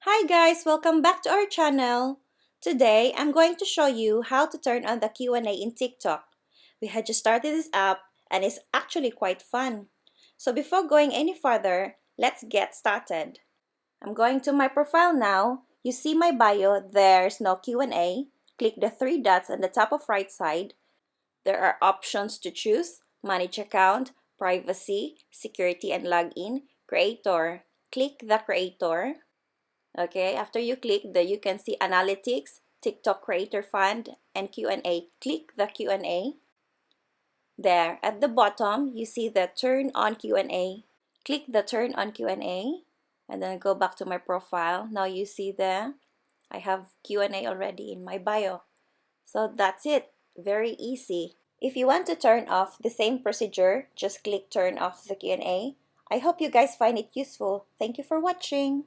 Hi guys, welcome back to our channel. Today, I'm going to show you how to turn on the Q&A in TikTok. We had just started this app and it's actually quite fun. So before going any further, let's get started. I'm going to my profile now. You see my bio, there's no Q&A. Click the three dots on the top of right side. There are options to choose: manage account, privacy, security and login, creator. Click the creator. Okay, after you click you can see analytics, TikTok creator fund, and Q&A. Click the Q&A. There, at the bottom, you see the turn on Q&A. Click the turn on Q&A and then go back to my profile. Now you see I have Q&A already in my bio. So that's it. Very easy. If you want to turn off the same procedure, just click turn off the Q&A. I hope you guys find it useful. Thank you for watching.